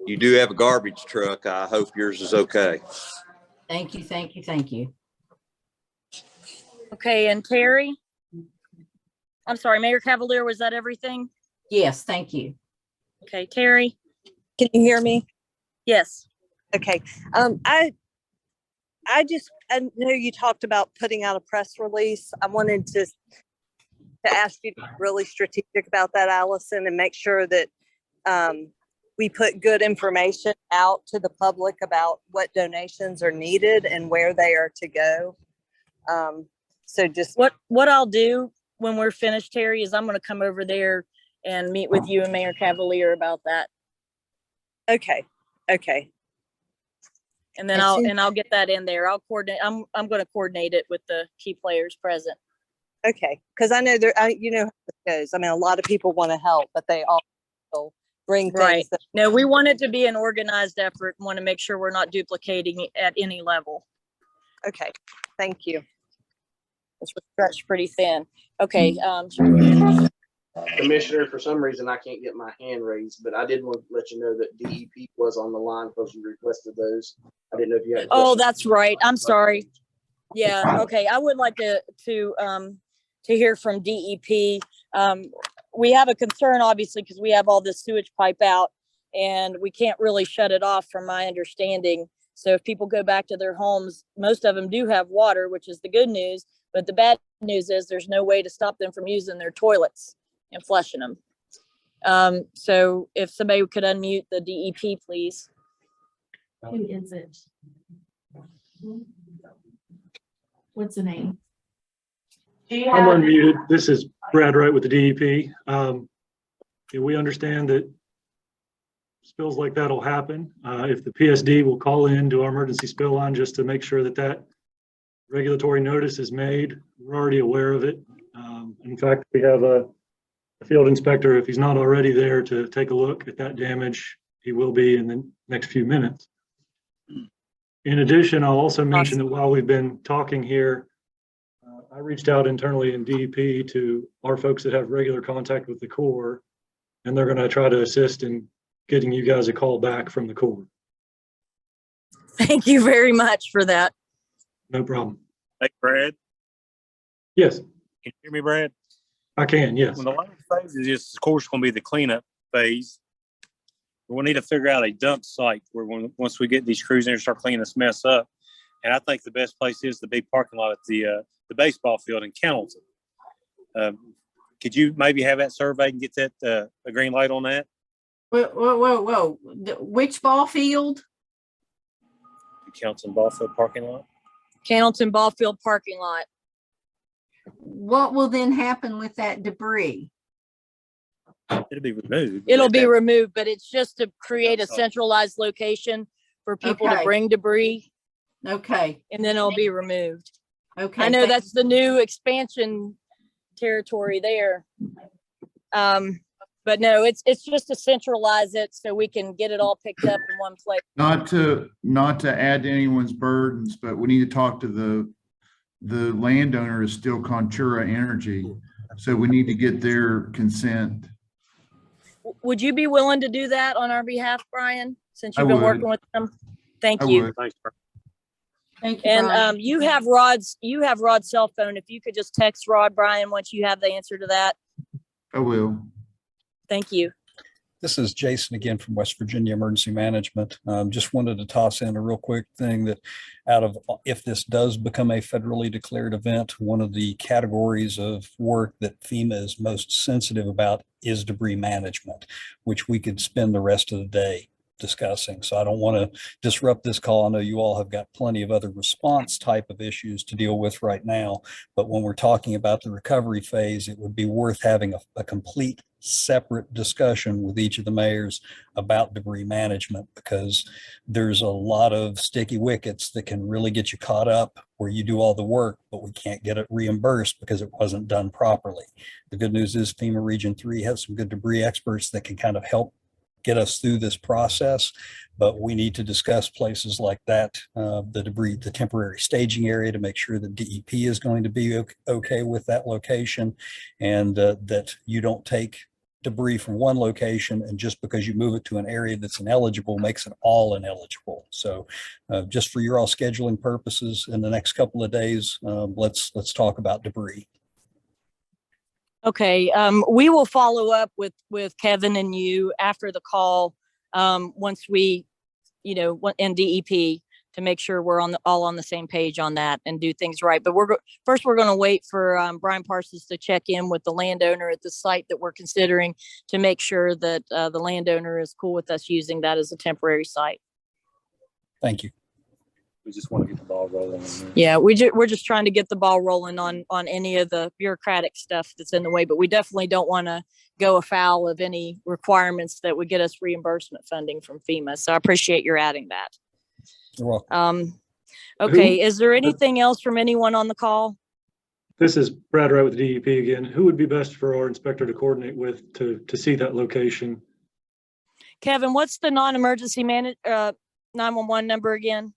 S11: you do have a garbage truck. I hope yours is okay.
S3: Thank you, thank you, thank you.
S1: Okay, and Terry? I'm sorry, Mayor Cavalier, was that everything?
S3: Yes, thank you.
S1: Okay, Terry?
S12: Can you hear me?
S1: Yes.
S12: Okay. I know you talked about putting out a press release. I wanted to ask you to be really strategic about that, Allison, and make sure that we put good information out to the public about what donations are needed and where they are to go. So just
S1: what I'll do when we're finished, Terry, is I'm going to come over there and meet with you and Mayor Cavalier about that.
S12: Okay. Okay.
S1: And then I'll get that in there. I'll coordinate. I'm going to coordinate it with the key players present.
S12: Okay, because I know you know how it goes. I mean, a lot of people want to help, but they also bring things.
S1: Right. No, we want it to be an organized effort. Want to make sure we're not duplicating at any level.
S12: Okay, thank you.
S1: It's stretched pretty thin. Okay.
S10: Commissioner, for some reason, I can't get my hand raised, but I did want to let you know that DEP was on the line because you requested those. I didn't know if you had.
S1: Oh, that's right. I'm sorry. Yeah. Okay. I would like to hear from DEP. We have a concern, obviously, because we have all this sewage pipe out and we can't really shut it off from my understanding. So if people go back to their homes, most of them do have water, which is the good news. But the bad news is there's no way to stop them from using their toilets and flushing them. So if somebody could unmute the DEP, please.
S18: Who is it? What's the name?
S19: I'm unmuted. This is Brad Wright with the DEP. We understand that spills like that'll happen. If the PSD will call in to our emergency spill line just to make sure that that regulatory notice is made, we're already aware of it. In fact, we have a field inspector, if he's not already there to take a look at that damage, he will be in the next few minutes. In addition, I'll also mention that while we've been talking here, I reached out internally in DEP to our folks that have regular contact with the Corps, and they're going to try to assist in getting you guys a call back from the Corps.
S1: Thank you very much for that.
S19: No problem.
S20: Hey, Brad.
S19: Yes.
S20: Can you hear me, Brad?
S19: I can, yes.
S20: When the last phase is just, of course, going to be the cleanup phase. We'll need to figure out a dump site where once we get these crews in and start cleaning this mess up. And I think the best place is the big parking lot at the baseball field in Cannleton. Could you maybe have that survey and get that a green light on that?
S3: Whoa. Which ball field?
S20: The Cannleton ball field parking lot.
S1: Cannleton Ball Field parking lot.
S3: What will then happen with that debris?
S20: It'll be removed.
S1: It'll be removed, but it's just to create a centralized location for people to
S3: Okay.
S1: bring debris.
S3: Okay.
S1: And then it'll be removed.
S3: Okay.
S1: I know that's the new expansion territory there. But no, it's just to centralize it so we can get it all picked up in one place.
S13: Not to add to anyone's burdens, but we need to talk to the landowner is still Contura Energy. So we need to get their consent.
S1: Would you be willing to do that on our behalf, Brian, since you've
S13: I
S1: been
S13: would.
S1: working with them? Thank
S13: I
S1: you.
S13: would.
S20: Thanks, Brad.
S3: Thank you.
S1: And
S3: Brian.
S1: you have Rod's cell phone. If you could just text Rod, Brian, once you have the answer to that.
S13: I will.
S1: Thank you.
S15: This is Jason again from West Virginia Emergency Management. Just wanted to toss in a real quick thing that if this does become a federally declared event, one of the categories of work that FEMA is most sensitive about is debris management, which we could spend the rest of the day discussing. So I don't want to disrupt this call. I know you all have got plenty of other response type of issues to deal with right now, but when we're talking about the recovery phase, it would be worth having a complete separate discussion with each of the mayors about debris management, because there's a lot of sticky wickets that can really get you caught up where you do all the work, but we can't get it reimbursed because it wasn't done properly. The good news is FEMA Region 3 has some good debris experts that can kind of help get us through this process, but we need to discuss places like that, the debris, the temporary staging area, to make sure that DEP is going to be okay with that location, and that you don't take debris from one location and just because you move it to an area that's ineligible makes it all ineligible. So just for your all scheduling purposes, in the next couple of days, let's talk about debris.
S1: Okay, we will follow up with Kevin and you after the call, once we, and DEP, to make sure we're all on the same page on that and do things right. But first we're going to wait for Brian Parsons to check in with the landowner at the site that we're considering to make sure that the landowner is cool with us using that as a temporary site.
S15: Thank you.
S20: We just want to get the ball rolling.
S1: Yeah, we're just trying to get the ball rolling on any of the bureaucratic stuff that's in the way, but we definitely don't want to go afoul of any requirements that would get us reimbursement funding from FEMA. So I appreciate your adding that.
S15: You're welcome.
S1: Okay, is there anything else from anyone on the call?
S19: This is Brad Wright with DEP again. Who would be best for our inspector to coordinate with to see that location?
S1: Kevin, what's the non-emergency 911 number again?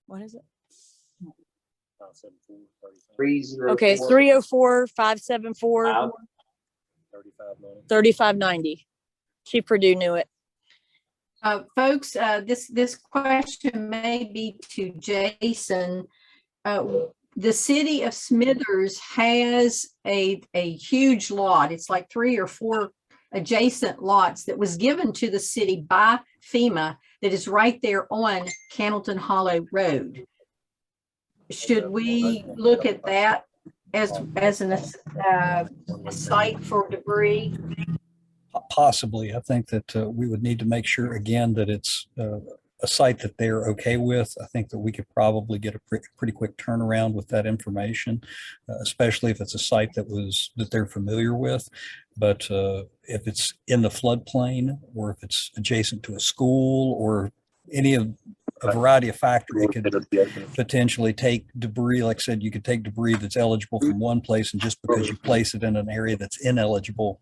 S1: What is it? Okay, it's 304-574 3590. Chief Purdue knew it.
S3: Folks, this question may be to Jason. The city of Smithers has a huge lot. It's like 3 or 4 adjacent lots that was given to the city by FEMA that is right there on Cannleton Hollow Road. Should we look at that as a site for debris?
S15: Possibly. I think that we would need to make sure again that it's a site that they're okay with, I think that we could probably get a pretty quick turnaround with that information, especially if it's a site that they're familiar with. But if it's in the floodplain, or if it's adjacent to a school, or any of a variety of factors, it could potentially take debris. Like I said, you could take debris that's eligible from one place, and just because you place it in an area that's ineligible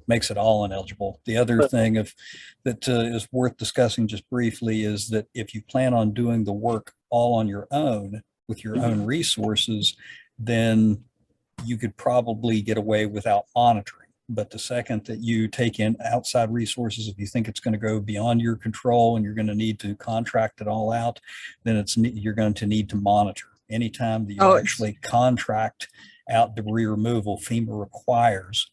S15: makes it all ineligible. The other thing that is worth discussing just briefly is that if you plan on doing the work all on your own with your own resources, then you could probably get away without monitoring. But the second that you take in outside resources, if you think it's going to go beyond your control and you're going to need to contract it all out, then you're going to need to monitor. Anytime that you actually contract out debris removal, FEMA requires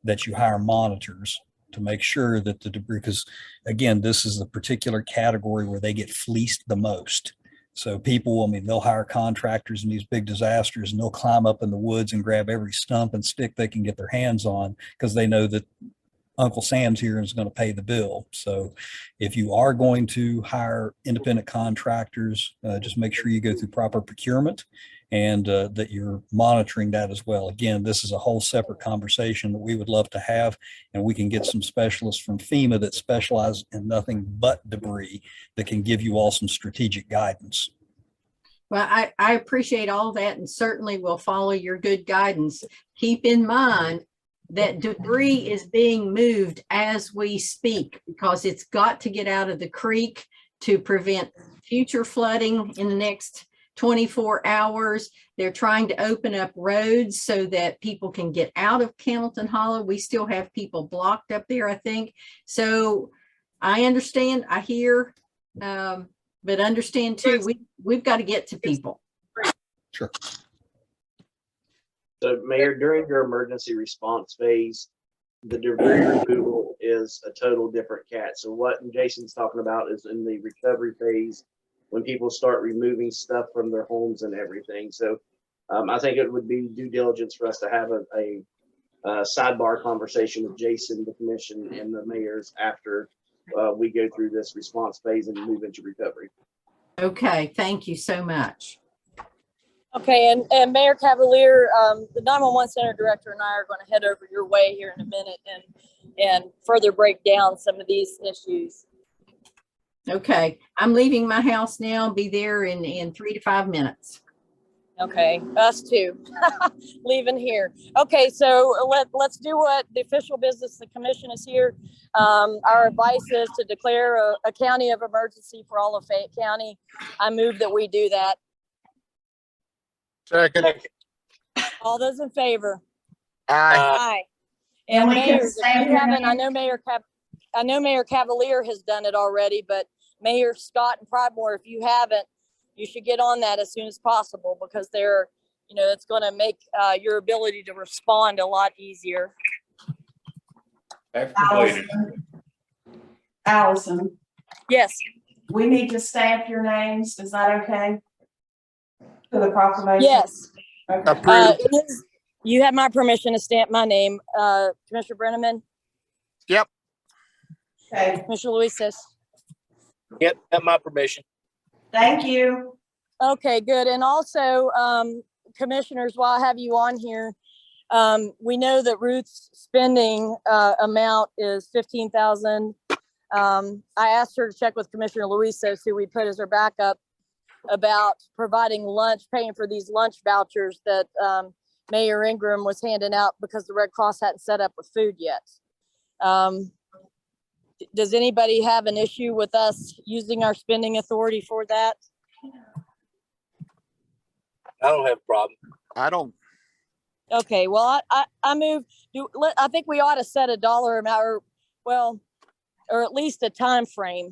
S15: that you hire monitors to make sure that the debris, because again, this is the particular category where they get fleeced the most. So people, I mean, they'll hire contractors in these big disasters, and they'll climb up in the woods and grab every stump and stick they can get their hands on, because they know that Uncle Sam's here and is going to pay the bill. So if you are going to hire independent contractors, just make sure you go through proper procurement, and that you're monitoring that as well. Again, this is a whole separate conversation that we would love to have, and we can get some specialists from FEMA that specialize in nothing but debris that can give you all some strategic guidance.
S3: Well, I appreciate all that, and certainly will follow your good guidance. Keep in mind that debris is being moved as we speak, because it's got to get out of the creek to prevent future flooding in the next 24 hours. They're trying to open up roads so that people can get out of Hamilton Hollow. We still have people blocked up there, I think. So I understand, I hear, but understand too, we've got to get to people.
S15: Sure.
S10: So Mayor, during your emergency response phase, the debris removal is a total different cat. So what Jason's talking about is in the recovery phase, when people start removing stuff from their homes and everything. So I think it would be due diligence for us to have a sidebar conversation with Jason, the commission, and the mayors after we go through this response phase and move into recovery.
S3: Okay, thank you so much.
S1: Okay, and Mayor Cavalier, the 911 Center Director and I are going to head over your way here in a minute and further break down some of these issues.
S3: Okay, I'm leaving my house now. Be there in 3 to 5 minutes.
S1: Okay, us too. Leaving here. Okay, so let's do what the official business, the commission is here. Our advice is to declare a county of emergency for all of Fayette County. I move that we do that.
S16: Second.
S1: All those in favor?
S16: Aye.
S1: Aye.
S18: And we can
S1: Mayor,
S18: say
S1: if you haven't, I know Mayor Cavalier has done it already, but Mayor Scott and Pridemore, if you haven't, you should get on that as soon as possible, because they're, it's going to make your ability to respond a lot easier.
S18: Allison,
S1: Yes.
S18: we need to stamp your names. Is that okay? To the proclamation?
S1: Yes.
S18: Okay.
S1: You have my permission to stamp my name, Commissioner Brenneman.
S17: Yep.
S18: Okay.
S1: Commissioner Luises.
S17: Yep, have my permission.
S18: Thank you.
S1: Okay, good. And also, commissioners, while I have you on here, we know that Ruth's spending amount is $15,000. I asked her to check with Commissioner Luises, who we put as her backup, about providing lunch, paying for these lunch vouchers that Mayor Ingram was handing out because the Red Cross hadn't set up with food yet. Does anybody have an issue with us using our spending authority for that?
S17: I don't have a problem.
S16: I don't.
S1: Okay, well, I move. I think we ought to set a dollar amount, or at least a time frame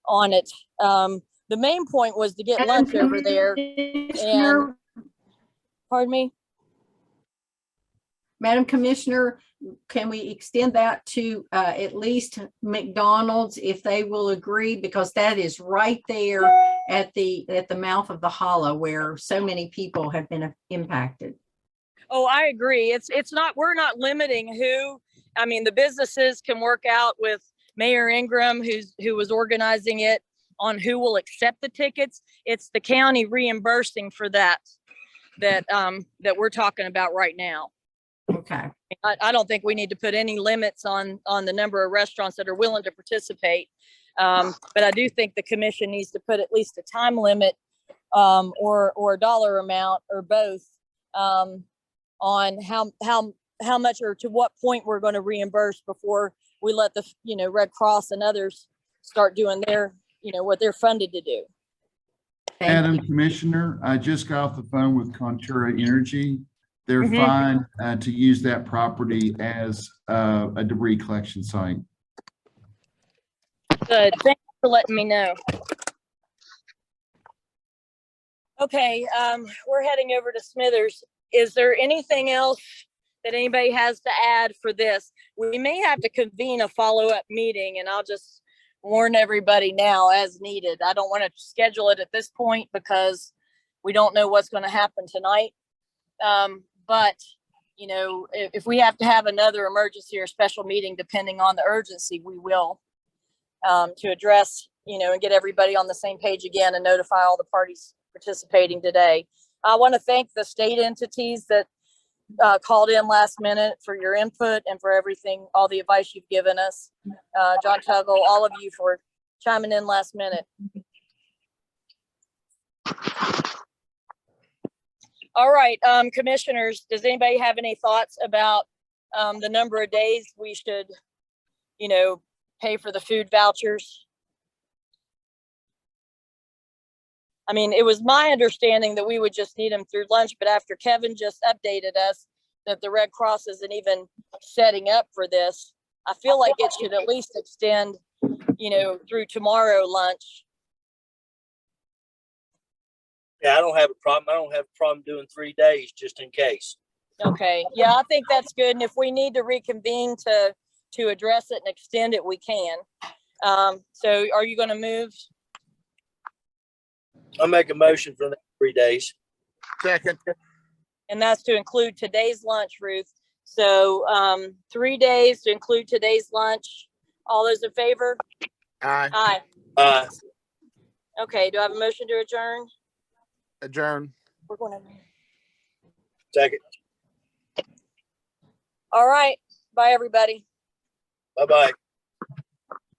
S1: on it. The main point was to get lunch over there. And pardon me,
S3: Madam Commissioner, can we extend that to at least McDonald's if they will agree? Because that is right there at the mouth of the hollow where so many people have been impacted.
S1: Oh, I agree. It's not, we're not limiting who. I mean, the businesses can work out with Mayor Ingram, who was organizing it, on who will accept the tickets. It's the county reimbursing for that we're talking about right now.
S3: Okay.
S1: I don't think we need to put any limits on the number of restaurants that are willing to participate. But I do think the commission needs to put at least a time limit or a dollar amount or both on how much or to what point we're going to reimburse before we let the Red Cross and others start doing their what they're funded to do.
S13: Madam Commissioner, I just got off the phone with Contura Energy. They're fine to use that property as a debris collection site.
S1: Good. Thank you for letting me know. Okay, we're heading over to Smithers. Is there anything else that anybody has to add for this? We may have to convene a follow-up meeting, and I'll just warn everybody now as needed. I don't want to schedule it at this point because we don't know what's going to happen tonight. But if we have to have another emergency or special meeting, depending on the urgency, we will to address, and get everybody on the same page again and notify all the parties participating today. I want to thank the state entities that called in last minute for your input and for everything, all the advice you've given us. John Tuggle, all of you for chiming in last minute. All right, commissioners, does anybody have any thoughts about the number of days we should, pay for the food vouchers? I mean, it was my understanding that we would just need them through lunch, but after Kevin just updated us that the Red Cross isn't even setting up for this, I feel like it should at least extend, through tomorrow lunch.
S17: Yeah, I don't have a problem. I don't have a problem doing 3 days just in case.
S1: Okay, yeah, I think that's good. And if we need to reconvene to address it and extend it, we can. So are you going to move?
S17: I'll make a motion for the 3 days.
S16: Second.
S1: And that's to include today's lunch, Ruth. So 3 days to include today's lunch. All those in favor?
S16: Aye.
S1: Aye.
S17: Aye.
S1: Okay, do I have a motion to adjourn?
S16: Adjourn.
S1: We're going to.
S17: Second.
S1: All right. Bye, everybody.
S17: Bye-bye.